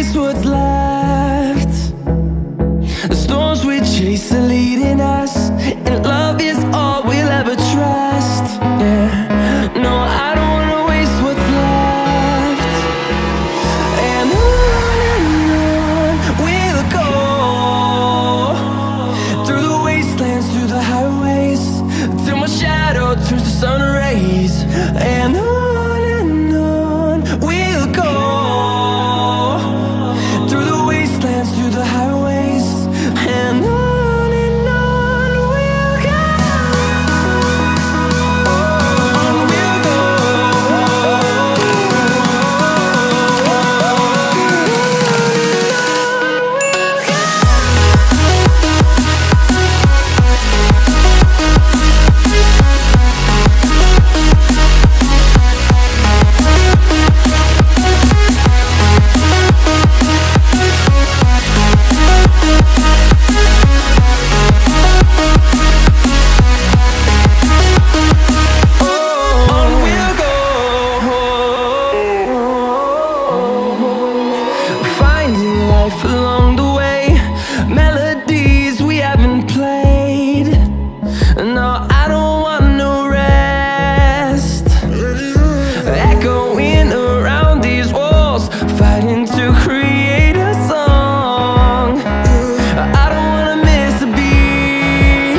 waste what's left. The storms we chase are leading us, and love is all we'll ever trust. Yeah, no, I don't wanna waste what's left. And on we'll go, through the wastelands, through the highways, till my shadow turns to sun rays. And on we'll go, through the wastelands, through the highways, and on we'll go. On we'll go. Along the way, melodies we haven't played. No, I don't want no rest. Echoing around these walls, fighting to create a song. I don't wanna miss a beat.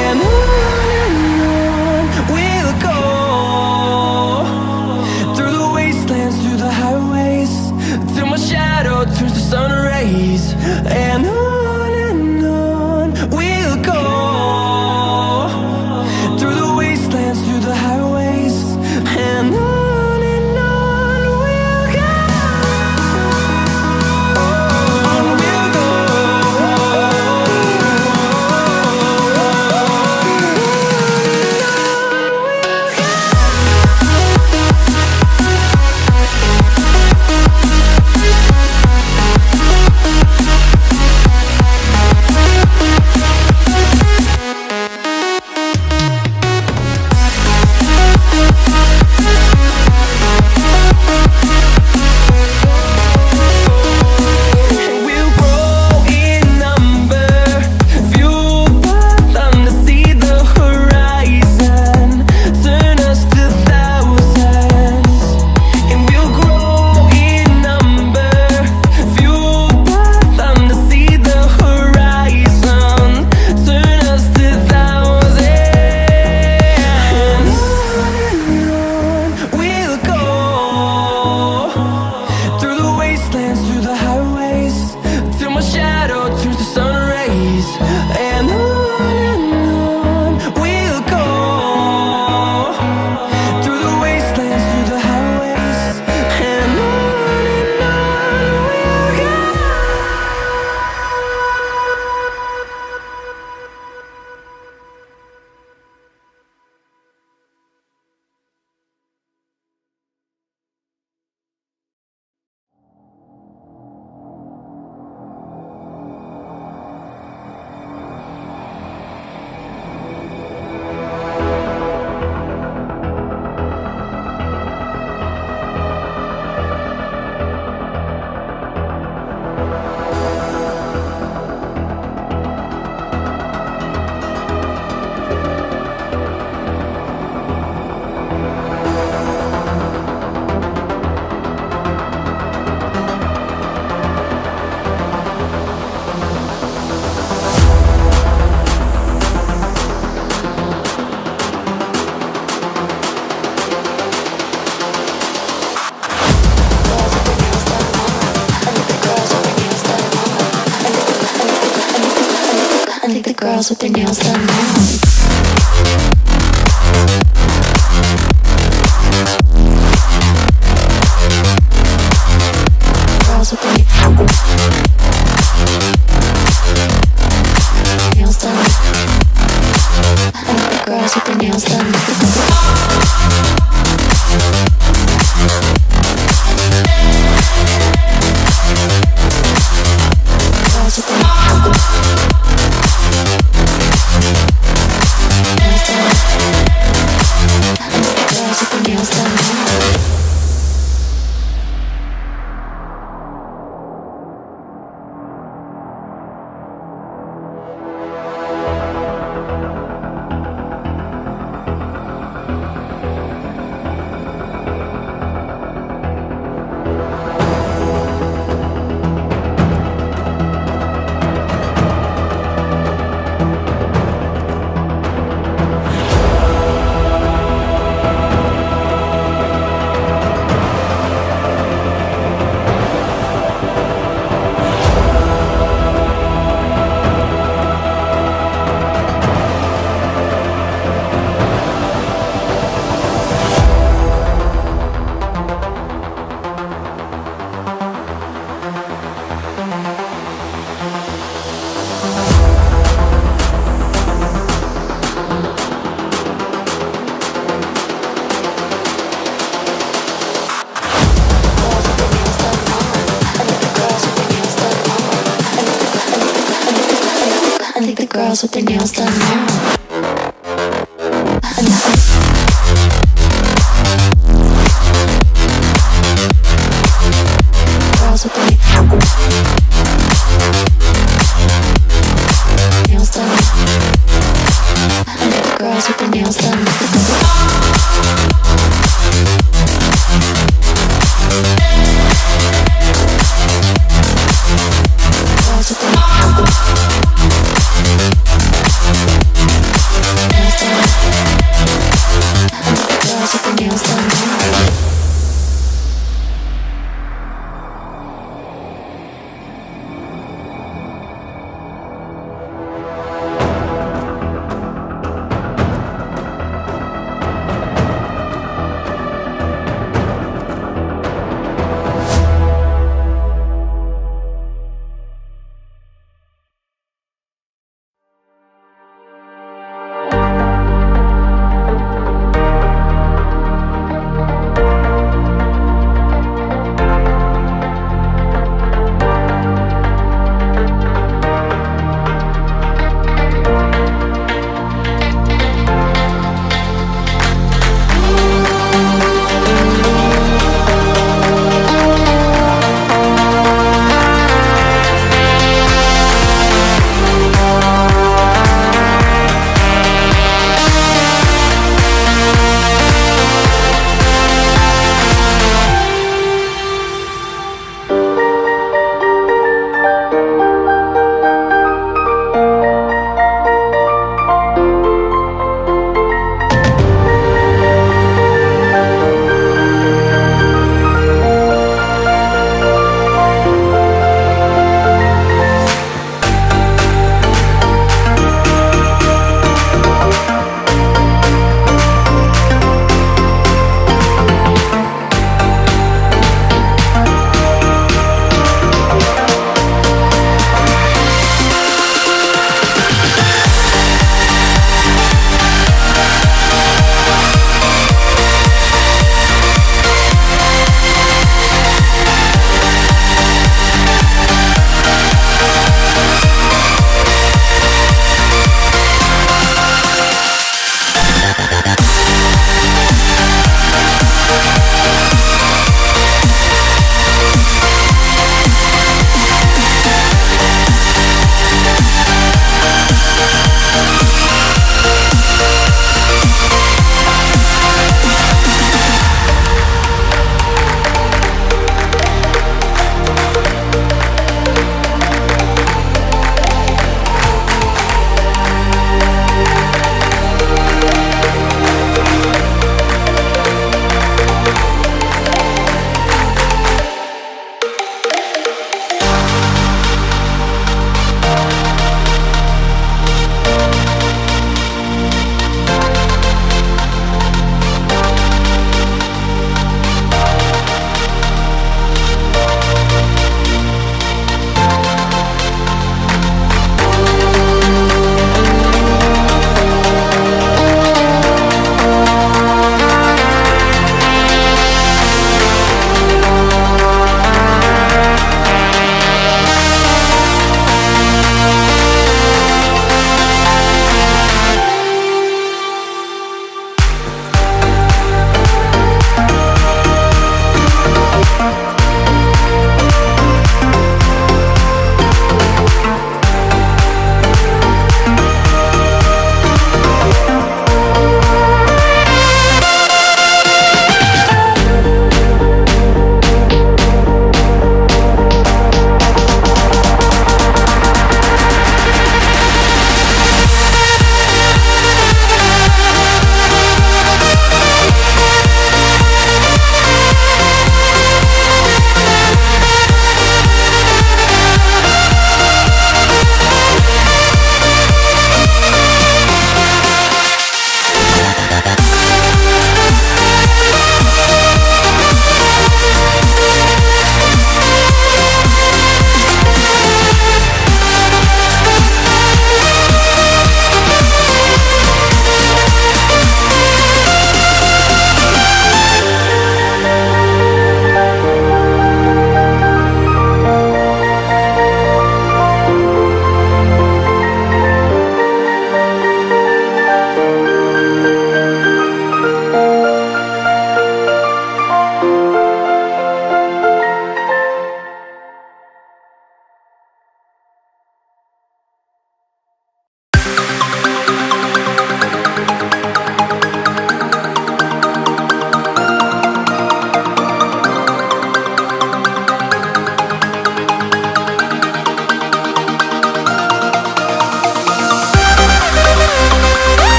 And on we'll go, through the wastelands, through the highways, till my shadow turns to sun rays. And on we'll go, through the wastelands, through the highways, and on we'll go. On we'll go. We'll grow in number, fueled by them to see the horizon, turn us to thousands. And we'll grow in number, fueled by them to see the horizon, turn us to thousands. And on we'll go, through the wastelands, through the highways, till my shadow turns to sun rays. And on we'll go, through the wastelands, through the highways, and on we'll go. I think the girls with their nails done now. Girls with their nails done. I think the girls with their nails done. Girls with their nails done. girls with their nails done now. Girls with their nails done. Girls with their nails done.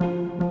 done.